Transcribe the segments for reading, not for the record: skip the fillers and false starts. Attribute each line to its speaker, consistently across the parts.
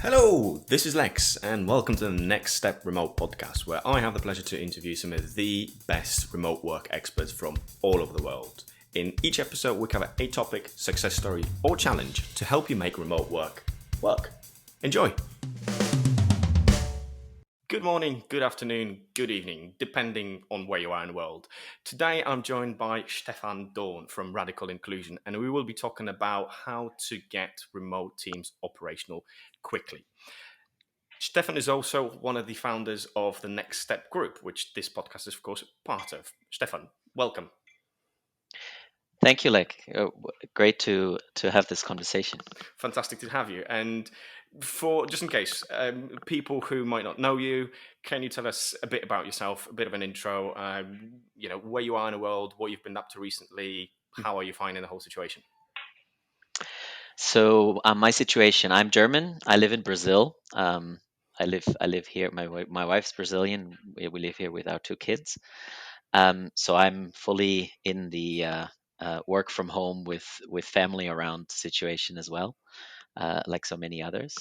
Speaker 1: Hello, this is Lex, and welcome to the Nextep Remote Podcast, where I have the pleasure to interview some of the best remote work experts from all over the world. In each episode, we cover a topic, success story, or challenge to help you make remote work work. Enjoy! Good morning, good afternoon, good evening, depending on where you are in the world. Today I'm joined by Stephan Dohrn from Radical Inclusion, and we will be talking about how to get remote teams operational quickly. Stephan is also one of the founders of the Nextep group, which this podcast is, of course, part of. Stephan, welcome.
Speaker 2: Thank you, Lech. Great to have this conversation.
Speaker 1: Fantastic to have you. And for just in case, people who might not know you, can you tell us a bit about yourself, a bit of an intro, where you are in the world, what you've been up to recently, how are you finding the whole situation?
Speaker 2: So, my situation: I'm German. I live in Brazil. I live here. My wife's Brazilian. We live here with our two kids. So I'm fully in the work from home with family around situation as well, like so many others.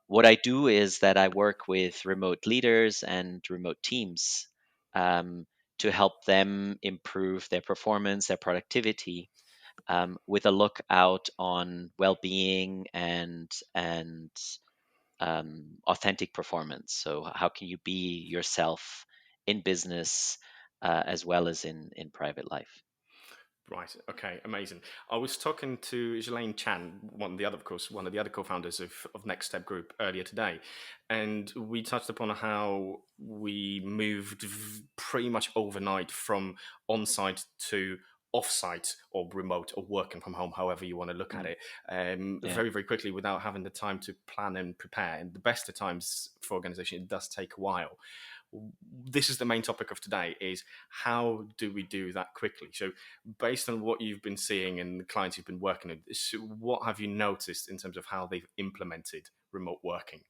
Speaker 2: What I do is that I work with remote leaders and remote teams um, to help them improve their performance, their productivity, with a look out on well-being and authentic performance. So, how can you be yourself in business as well as in private life?
Speaker 1: Right. Okay. Amazing. I was talking to Ghilaine Chan, one of the other co-founders of Nextep Group earlier today, and we touched upon how we moved pretty much overnight from on-site to off-site or remote or working from home, however you want to look at
Speaker 2: Mm,
Speaker 1: it,
Speaker 2: yeah.
Speaker 1: very, very quickly without having the time to plan and prepare. And the best of times for organization, it does take a while. This is the main topic of today: is how do we do that quickly? So based on what you've been seeing and the clients you've been working with, what have you noticed in terms of how they've implemented remote working?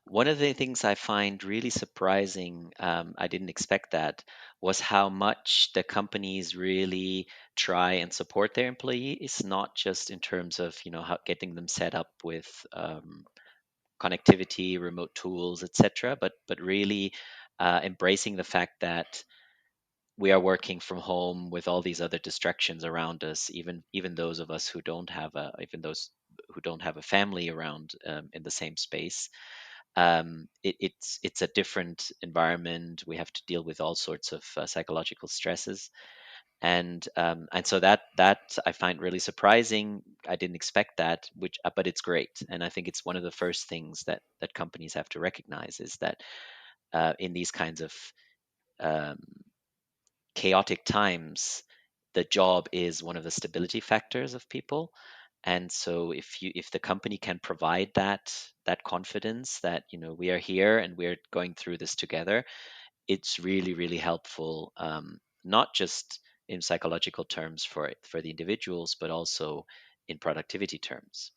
Speaker 2: One of the things I find really surprising, I didn't expect that, was how much the companies really try and support their employees, not just in terms of how getting them set up with connectivity, remote tools, etc., but really embracing the fact that we are working from home with all these other distractions around us, even those of us who don't have a even those who don't have a family around in the same space. It's a different environment. We have to deal with all sorts of psychological stresses, and so that I find really surprising. I didn't expect that, which but it's great, and I think it's one of the first things that companies have to recognize is that in these kinds of um, chaotic times, the job is one of the stability factors of people. And so if the company can provide that confidence that we are here and we're going through this together, it's really really helpful, not just in psychological terms for the individuals, but also in productivity terms.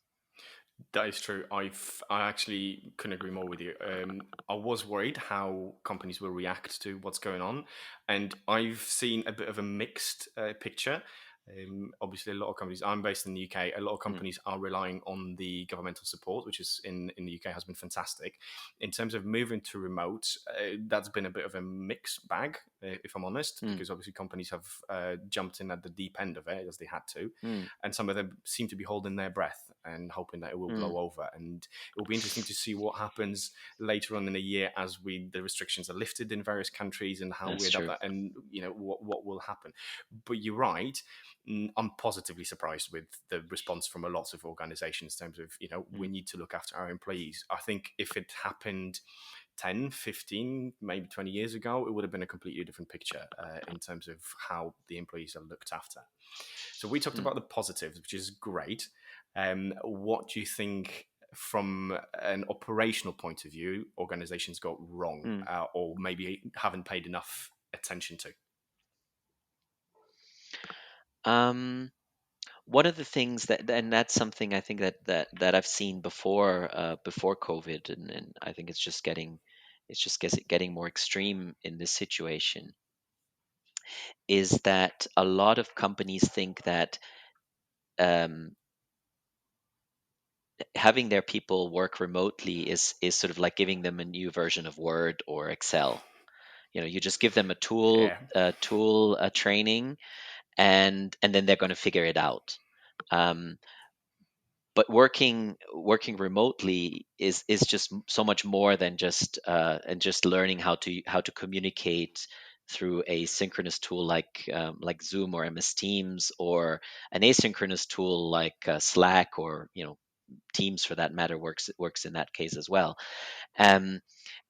Speaker 1: That is true. I actually couldn't agree more with you. I was worried how companies will react to what's going on, and I've seen a bit of a mixed picture. Obviously, a lot of companies. I'm based in the UK. A lot of
Speaker 2: Mm,
Speaker 1: companies are relying on the governmental support, which is in the UK has been fantastic. In terms of moving to remote, that's been a bit of a mixed bag, if I'm honest,
Speaker 2: mm,
Speaker 1: because obviously companies have jumped in at the deep end of it as they had to,
Speaker 2: mm,
Speaker 1: and some of them seem to be holding their breath and hoping that it will
Speaker 2: mm.
Speaker 1: blow over. And it will be interesting to see what happens later on in the year as the restrictions are lifted in various countries and how we
Speaker 2: That's
Speaker 1: adapt
Speaker 2: true.
Speaker 1: that, and what will happen. But you're right. I'm positively surprised with the response from a lot of organizations in terms of, we
Speaker 2: Mm,
Speaker 1: need to look after our employees. I think if it happened 10, 15, maybe 20 years ago, it would have been a completely different picture in terms of how the employees are looked after. So we talked
Speaker 2: mm.
Speaker 1: about the positives, which is great. What do you think, from an operational point of view, organizations got wrong,
Speaker 2: Mm.
Speaker 1: or maybe haven't paid enough attention to?
Speaker 2: Um, One of the things and that's something I think that I've seen before COVID, and I think it's just getting more extreme in this situation, is that a lot of companies think that um, having their people work remotely is sort of like giving them a new version of Word or Excel. You just give them
Speaker 1: Yeah.
Speaker 2: a training, and then they're going to figure it out. Um, but working remotely is just so much more than just learning how to communicate through a synchronous tool like Zoom or MS Teams, or an asynchronous tool like Slack, or Teams for that matter works in that case as well. Um,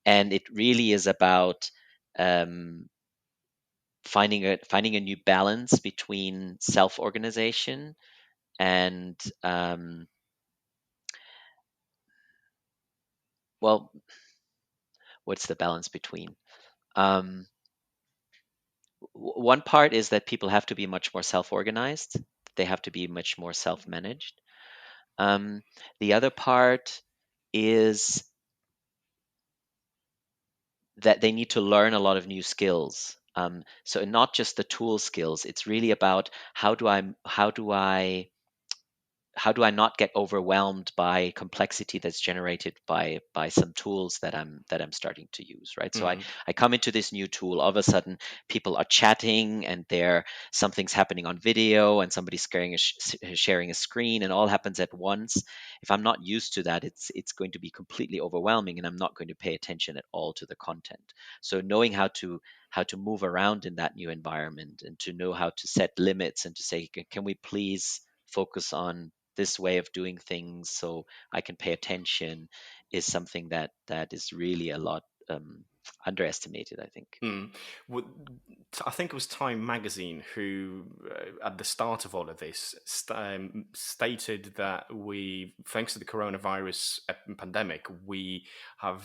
Speaker 2: and it really is about um, finding a new balance between self organization and well, what's the balance between? Um, One part is that people have to be much more self-organized. They have to be much more self-managed. Um, the other part is that they need to learn a lot of new skills. So not just the tool skills. It's really about how do I not get overwhelmed by complexity that's generated by some tools that I'm starting to use, right? So I
Speaker 1: Mm.
Speaker 2: I come into this new tool, all of a sudden people are chatting, and something's happening on video, and somebody's sharing a screen, and all happens at once. If I'm not used to that, it's going to be completely overwhelming, and I'm not going to pay attention at all to the content. So knowing how to move around in that new environment, and to know how to set limits, and to say, can we please focus on this way of doing things so I can pay attention, is something that is really a lot underestimated, I think.
Speaker 1: Mm. Well, I think it was Time Magazine who, at the start of all of this, stated that thanks to the coronavirus pandemic, we are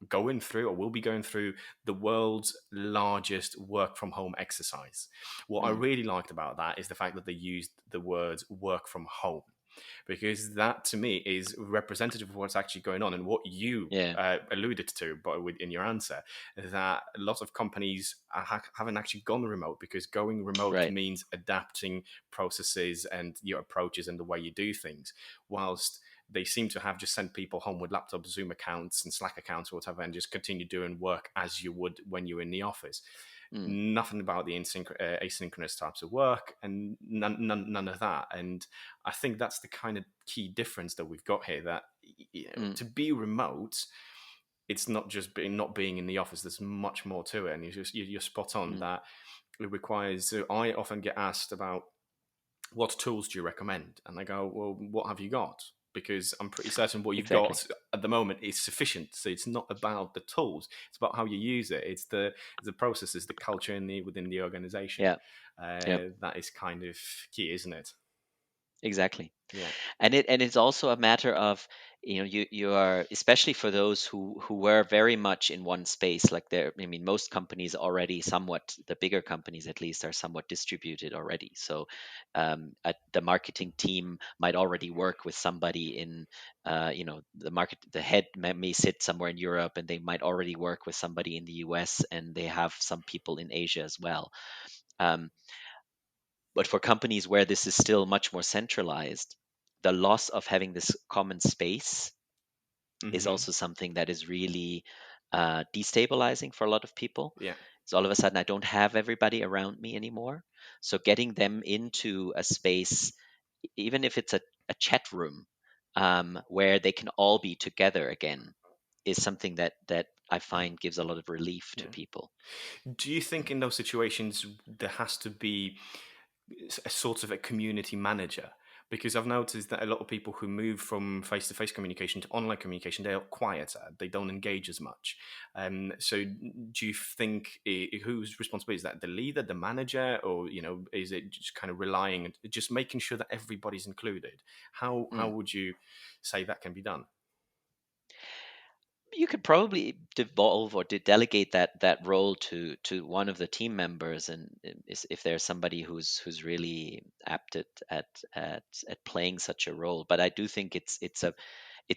Speaker 1: going through, or will be going through, the world's largest work from home exercise. What I
Speaker 2: Mm,
Speaker 1: really liked about that is the fact that they used the words work from home, because that to me is representative of what's actually going on, and what you
Speaker 2: yeah,
Speaker 1: alluded to, but in your answer, that a lot of companies haven't actually gone remote, because going remote
Speaker 2: right.
Speaker 1: means adapting processes and your approaches and the way you do things, whilst they seem to have just sent people home with laptop Zoom accounts and Slack accounts or whatever, and just continue doing work as you would when you were in the office.
Speaker 2: Mm,
Speaker 1: Nothing about the asynchronous types of work, and none of that. And I think that's the kind of key difference that we've got here. That
Speaker 2: mm,
Speaker 1: to be remote, it's not just not being in the office. There's much more to it, and you're spot on
Speaker 2: mm,
Speaker 1: that it requires. So I often get asked about, what tools do you recommend? And I go, well, what have you got? Because I'm pretty certain what you've
Speaker 2: exactly.
Speaker 1: got at the moment is sufficient. So it's not about the tools; it's about how you use it. It's the processes, the culture within the organization.
Speaker 2: Yeah, yeah,
Speaker 1: That is kind of key, isn't it?
Speaker 2: exactly.
Speaker 1: Yeah.
Speaker 2: And it's also a matter of, you are, especially for those who were very much in one space, like there, I mean, most companies already, somewhat, the bigger companies at least, are somewhat distributed already. So the marketing team might already work with somebody in, the head may sit somewhere in Europe, and they might already work with somebody in the US, and they have some people in Asia as well. um, but for companies where this is still much more centralized, the loss of having this common space is
Speaker 1: Hmm.
Speaker 2: also something that is really destabilizing for a lot of people.
Speaker 1: Yeah.
Speaker 2: So all of a sudden, I don't have everybody around me anymore. So getting them into a space, even if it's a chat room, where they can all be together again, is something that I find gives a lot of relief to
Speaker 1: Yeah.
Speaker 2: people.
Speaker 1: Do you think in those situations there has to be a sort of a community manager? Because I've noticed that a lot of people who move from face-to-face communication to online communication, they're quieter, they don't engage as much. So do you think, whose responsibility is that? The leader, the manager, or is it just kind of relying, just making sure that everybody's included? How
Speaker 2: Mm.
Speaker 1: would you say that can be done?
Speaker 2: You could probably devolve or delegate that role to one of the team members, and if there's somebody who's really apt at playing such a role. But I do think it's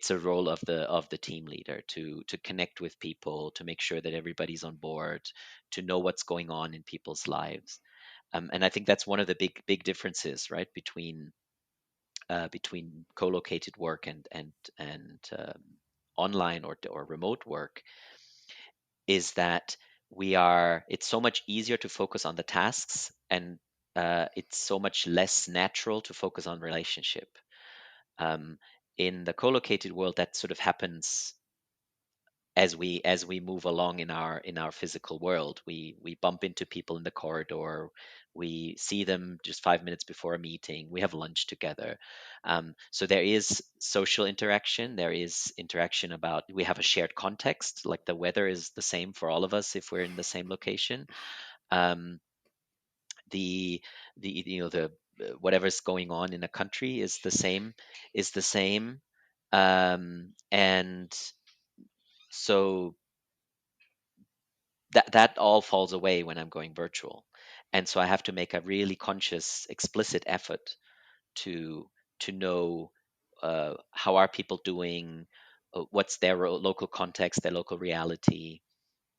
Speaker 2: a role of the team leader to connect with people, to make sure that everybody's on board, to know what's going on in people's lives. And I think that's one of the big differences, right, between between co-located work and online or remote work is that it's so much easier to focus on the tasks, and it's so much less natural to focus on relationship. Um, in the co-located world, that sort of happens as we move along in our physical world. We bump into people in the corridor, we see them just 5 minutes before a meeting, we have lunch together. So there is social interaction, there is interaction about, we have a shared context, like the weather is the same for all of us if we're in the same location. um, the the whatever's going on in a country is the same. And so that all falls away when I'm going virtual. And so I have to make a really conscious, explicit effort to know, how are people doing, what's their local context, their local reality,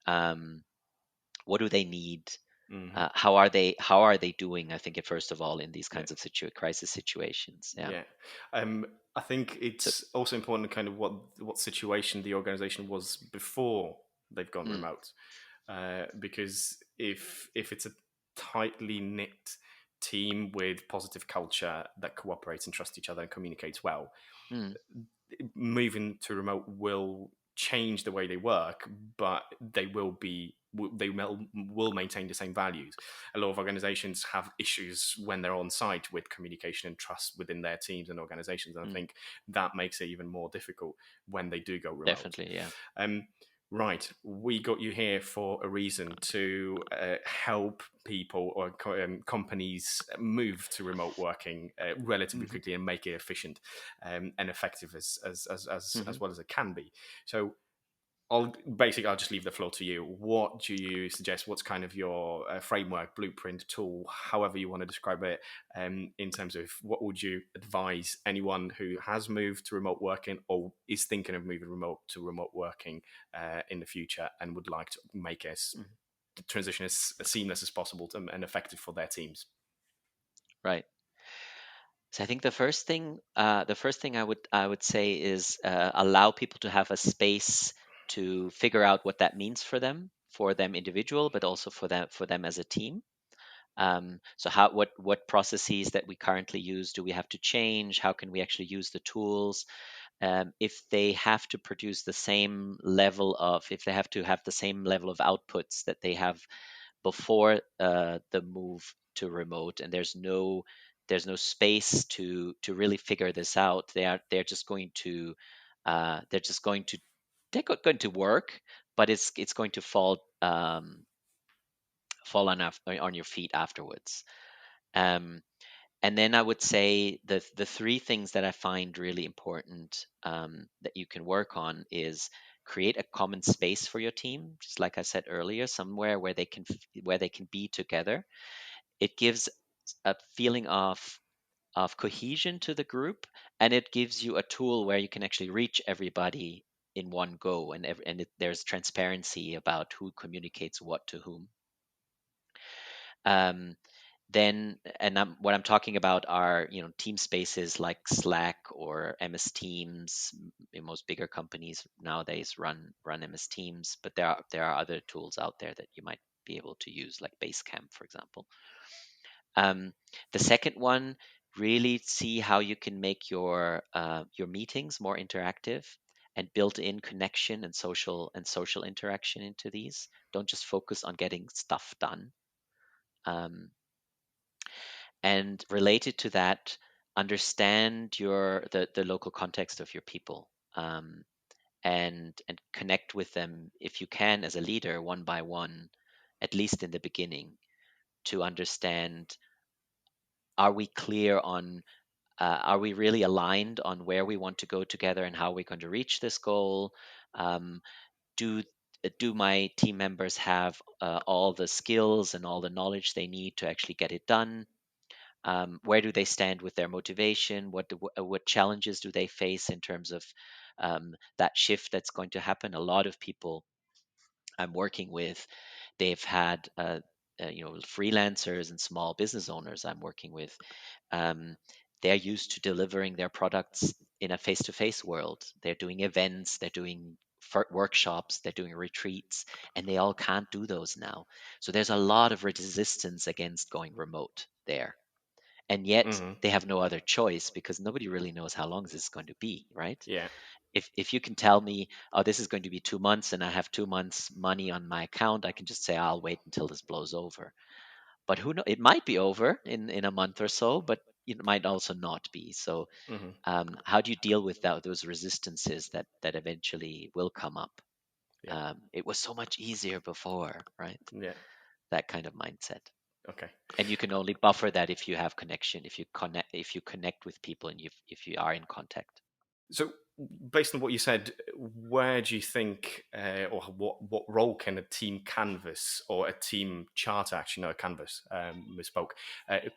Speaker 2: um, what do they need,
Speaker 1: Hmm.
Speaker 2: how are they doing. I think first of all in these
Speaker 1: Yeah.
Speaker 2: kinds of crisis situations. Yeah.
Speaker 1: Yeah, I think
Speaker 2: So.
Speaker 1: it's also important to kind of what situation the organization was before they've gone
Speaker 2: Mm,
Speaker 1: remote, because if it's a tightly knit team with positive culture that cooperates and trusts each other and communicates well,
Speaker 2: mm,
Speaker 1: moving to remote will change the way they work, but they will maintain the same values. A lot of organizations have issues when they're on site with communication and trust within their teams and organizations, and I
Speaker 2: mm,
Speaker 1: think that makes it even more difficult when they do go remote.
Speaker 2: definitely. Yeah.
Speaker 1: Um, right, we got you here for a reason to help people or companies move to remote working relatively
Speaker 2: Hmm.
Speaker 1: quickly and make it efficient and effective as
Speaker 2: Hmm.
Speaker 1: well as it can be. So I'll just leave the floor to you. What do you suggest? What's kind of your framework, blueprint, tool, however you want to describe it, in terms of what would you advise anyone who has moved to remote working or is thinking of moving remote working in the future and would like to make the transition as seamless as possible and effective for their teams?
Speaker 2: Right. So I think the first thing I would say is, allow people to have a space to figure out what that means for them individual, but also for them as a team. So what processes that we currently use do we have to change? How can we actually use the tools? If they have to produce the same level of, if they have to have the same level of outputs that they have before the move to remote, and there's no space to really figure this out. They're just going to going to work, but it's going to fall on your feet afterwards. Um, and then I would say the three things that I find really important, that you can work on is create a common space for your team, just like I said earlier, somewhere where they can be together. It gives a feeling of cohesion to the group, and it gives you a tool where you can actually reach everybody in one go, there's transparency about who communicates what to whom. Um, then and what I'm talking about are, team spaces like Slack or MS Teams. Most bigger companies nowadays run MS Teams, but there are other tools out there that you might be able to use, like Basecamp, for example. um, the second one, really see how you can make your meetings more interactive and build in connection and social interaction into these. Don't just focus on getting stuff done. um, and related to that, understand the local context of your people, and connect with them if you can, as a leader, one by one, at least in the beginning, to understand, are we clear on, are we really aligned on where we want to go together and how we're going to reach this goal? um, do do my team members have all the skills and all the knowledge they need to actually get it done? Where do they stand with their motivation? What challenges do they face in terms of that shift that's going to happen? A lot of people I'm working with, they've had freelancers and small business owners I'm working with. Um, they're used to delivering their products in a face-to-face world. They're doing events, they're doing workshops, they're doing retreats, and they all can't do those now. So there's a lot of resistance against going remote there. And yet
Speaker 1: Hmm.
Speaker 2: they have no other choice because nobody really knows how long this is going to be, right?
Speaker 1: Yeah.
Speaker 2: If you can tell me, oh, this is going to be 2 months and I have 2 months money on my account, I can just say I'll wait until this blows over. But who know? It might be over in a month or so, but it might also not be. So
Speaker 1: Hmm.
Speaker 2: how do you deal with those resistances that eventually will come up?
Speaker 1: Yeah.
Speaker 2: It was so much easier before, right?
Speaker 1: Yeah.
Speaker 2: That kind of mindset.
Speaker 1: Okay.
Speaker 2: And you can only buffer that if you have connection, if you connect with people, and if you are in contact.
Speaker 1: So, based on what you said, where do you think, or what role can a team canvas or a team charter, actually, no, a canvas, misspoke,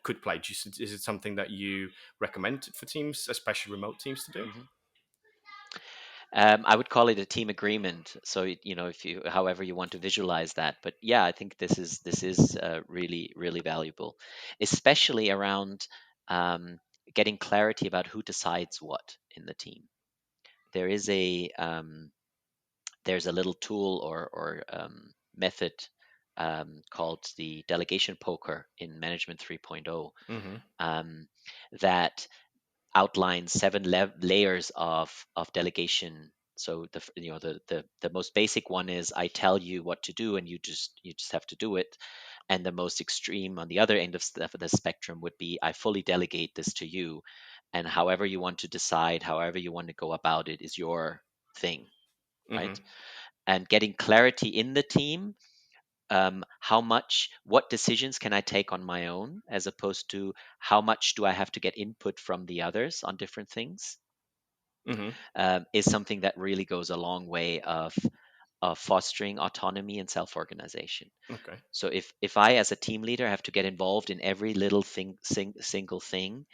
Speaker 1: could play? Is it something that you recommend for teams, especially remote teams, to do?
Speaker 2: Mhm. I would call it a team agreement. So if you, however you want to visualize that, but yeah, I think this is really really valuable, especially around um, getting clarity about who decides what in the team. There is there's a little tool or method called the delegation poker in Management 3.0
Speaker 1: Mm-hmm.
Speaker 2: um, that outlines seven layers of delegation. So the most basic one is I tell you what to do and you just have to do it. And the most extreme on the other end of the spectrum would be I fully delegate this to you, and however you want to decide, however you want to go about it is your thing,
Speaker 1: Mm-hmm.
Speaker 2: right? And getting clarity in the team, what decisions can I take on my own, as opposed to how much do I have to get input from the others on different things,
Speaker 1: Mm-hmm.
Speaker 2: is something that really goes a long way of fostering autonomy and self-organization.
Speaker 1: Okay.
Speaker 2: So if I as a team leader have to get involved in every little single thing,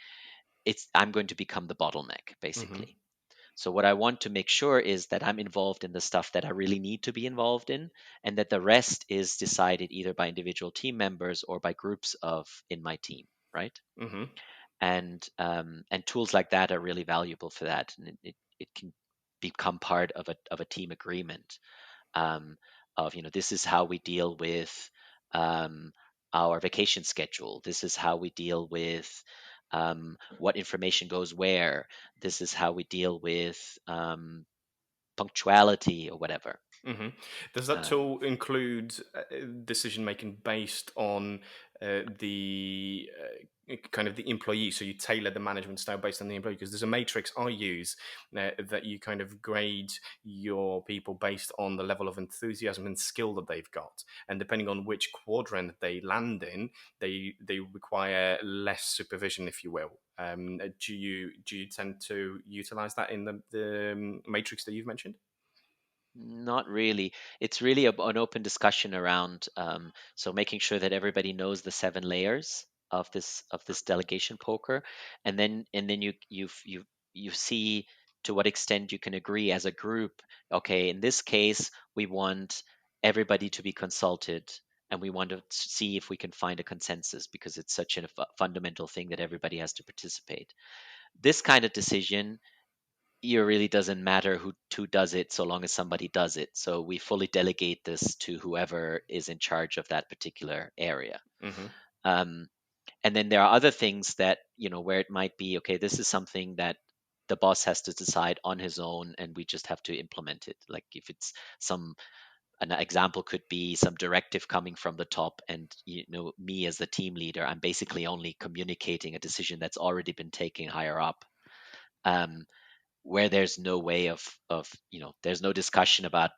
Speaker 2: I'm going to become the bottleneck
Speaker 1: Mm-hmm.
Speaker 2: basically. So what I want to make sure is that I'm involved in the stuff that I really need to be involved in, and that the rest is decided either by individual team members or by groups of in my team, right?
Speaker 1: Mm-hmm.
Speaker 2: And tools like that are really valuable for that, and it can become part of a team agreement, um, of this is how we deal with um, our vacation schedule. This is how we deal with what information goes where. This is how we deal with punctuality or whatever.
Speaker 1: Hmm. Does that
Speaker 2: Um,
Speaker 1: tool include decision making based on the kind of the employee? So you tailor the management style based on the employee, because there's a matrix I use that you kind of grade your people based on the level of enthusiasm and skill that they've got, and depending on which quadrant they land in, they require less supervision, if you will. Do you tend to utilize that in the matrix that you've mentioned?
Speaker 2: Not really. It's really an open discussion around, so making sure that everybody knows the seven layers of this delegation poker, and then you see to what extent you can agree as a group. Okay, in this case, we want everybody to be consulted, and we want to see if we can find a consensus because it's such a fundamental thing that everybody has to participate. This kind of decision, it really doesn't matter who does it so long as somebody does it. So we fully delegate this to whoever is in charge of that particular area.
Speaker 1: Hmm.
Speaker 2: Um, and then there are other things that, where it might be, okay, this is something that the boss has to decide on his own and we just have to implement it. Like if it's an example could be some directive coming from the top, and me as the team leader, I'm basically only communicating a decision that's already been taken higher up. Um, where there's no way of there's no discussion about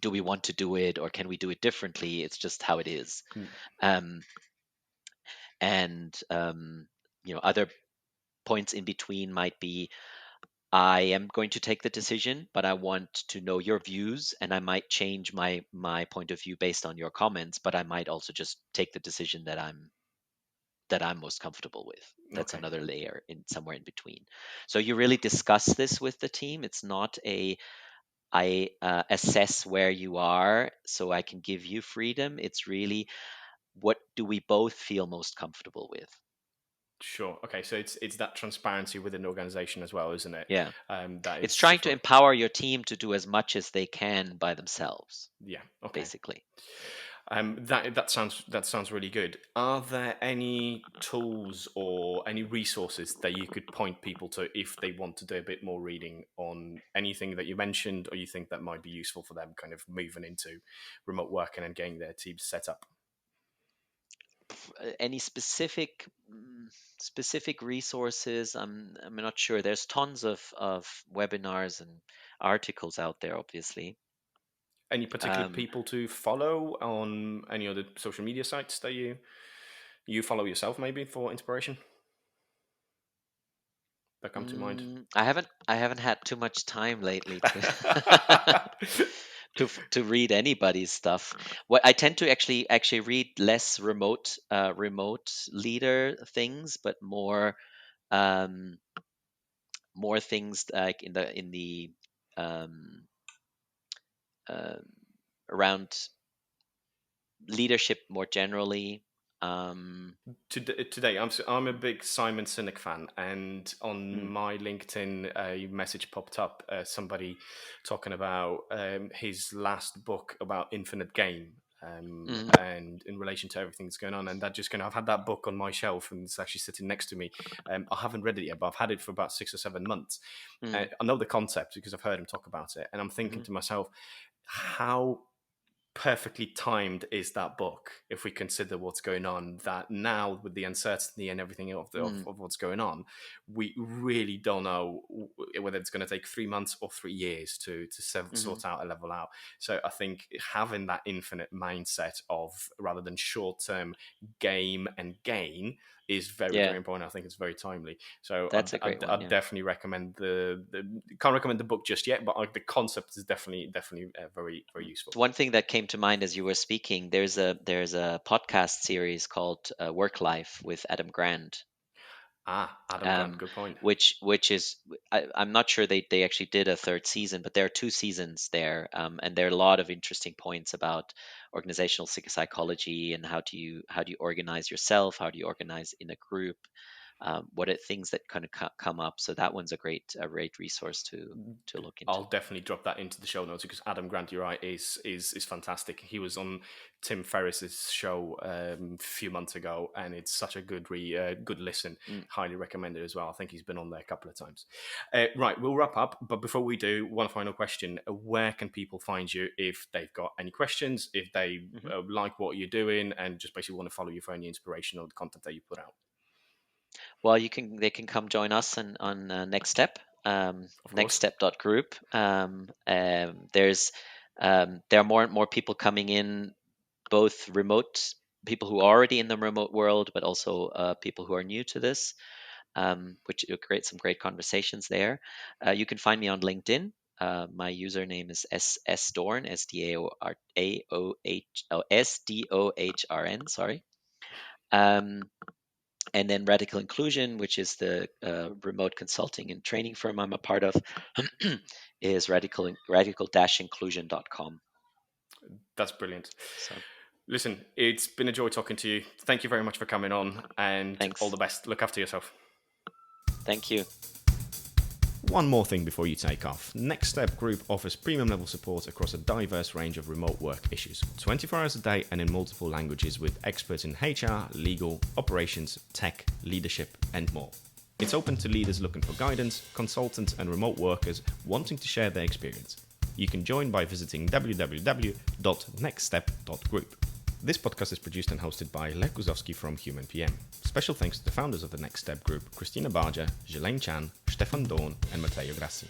Speaker 2: do we want to do it or can we do it differently. It's just how it is. um, and other points in between might be I am going to take the decision, but I want to know your views, and I might change my point of view based on your comments, but I might also just take the decision that I'm most comfortable with. That's
Speaker 1: Okay.
Speaker 2: another layer in somewhere in between. So you really discuss this with the team. It's not I assess where you are so I can give you freedom. It's really what do we both feel most comfortable with?
Speaker 1: Sure. Okay. So it's that transparency within the organization as well, isn't it?
Speaker 2: Yeah.
Speaker 1: That
Speaker 2: It's
Speaker 1: is
Speaker 2: trying
Speaker 1: just
Speaker 2: to
Speaker 1: right.
Speaker 2: empower your team to do as much as they can by themselves,
Speaker 1: Yeah. Okay.
Speaker 2: basically.
Speaker 1: That sounds really good. Are there any tools or any resources that you could point people to if they want to do a bit more reading on anything that you mentioned, or you think that might be useful for them, kind of moving into remote working and getting their teams set up?
Speaker 2: Any specific resources? I'm not sure. There's tons of webinars and articles out there, obviously.
Speaker 1: Any particular
Speaker 2: Um,
Speaker 1: people to follow on any other social media sites that you follow yourself, maybe for inspiration that come to mind?
Speaker 2: I haven't had too much time lately to to read anybody's stuff. What I tend to actually read less remote leader things, but um, more things like in the um, uh, around leadership more generally. Um,
Speaker 1: Today, I'm a big Simon Sinek fan, and on
Speaker 2: mm,
Speaker 1: my LinkedIn, a message popped up, somebody talking about his last book about infinite game,
Speaker 2: mm,
Speaker 1: and in relation to everything that's going on, and that just kind of, I've had that book on my shelf, and it's actually sitting next to me. I haven't read it yet, but I've had it for about 6 or 7 months.
Speaker 2: mm,
Speaker 1: I know the concept because I've heard him talk about it, and I'm thinking
Speaker 2: mhm,
Speaker 1: to myself, how perfectly timed is that book if we consider what's going on, that now with the uncertainty and everything of what's going on, we really don't know whether it's going to take 3 months or 3 years to
Speaker 2: mhm,
Speaker 1: sort out a level out. So I think having that infinite mindset of, rather than short-term game and gain, is very,
Speaker 2: yeah,
Speaker 1: very important. I think it's very timely. So
Speaker 2: that's a great one.
Speaker 1: I'd
Speaker 2: Yeah.
Speaker 1: definitely recommend the can't recommend the book just yet, but the concept is definitely very, very useful.
Speaker 2: One thing that came to mind as you were speaking, there's a podcast series called Work Life with Adam Grant,
Speaker 1: Adam Grant,
Speaker 2: um,
Speaker 1: good point.
Speaker 2: which is I'm not sure they actually did a third season, but there are two seasons there, and there are a lot of interesting points about organizational psychology and how do you organize yourself, how do you organize in a group, what are things that kind of come up. So that one's a great resource to look into.
Speaker 1: I'll definitely drop that into the show notes, because Adam Grant, you're right, is fantastic. He was on Tim Ferriss's show a few months ago, and it's such a good listen.
Speaker 2: Mm.
Speaker 1: Highly recommended as well. I think he's been on there a couple of times. Right, we'll wrap up, but before we do, one final question: where can people find you if they've got any questions, if they
Speaker 2: Mhm.
Speaker 1: like what you're doing, and just basically want to follow you for any inspirational content that you put out?
Speaker 2: Well, they can come join us on Nextep,
Speaker 1: Of course.
Speaker 2: nextstep.group. There are more and more people coming in, both remote people who are already in the remote world, but also people who are new to this, which will create some great conversations there. You can find me on LinkedIn. My username is Dohrn, SDOHRN. Sorry. Um, and then Radical Inclusion, which is the remote consulting and training firm I'm a part of, is radical-inclusion.com.
Speaker 1: That's brilliant.
Speaker 2: So
Speaker 1: Listen, it's been a joy talking to you. Thank you very much for coming on, and all
Speaker 2: thanks.
Speaker 1: the best. Look after yourself.
Speaker 2: Thank you.
Speaker 1: One more thing before you take off. Nextep Group offers premium level support across a diverse range of remote work issues, 24 hours a day and in multiple languages, with experts in HR, legal, operations, tech, leadership, and more. It's open to leaders looking for guidance, consultants, and remote workers wanting to share their experience. You can join by visiting www.nextstep.group. This podcast is produced and hosted by Lech Guzowski from Human PM. Special thanks to the founders of the Nextep Group, Christina Barger, Ghilaine Chan, Stephan Dohrn, and Matteo Grassi.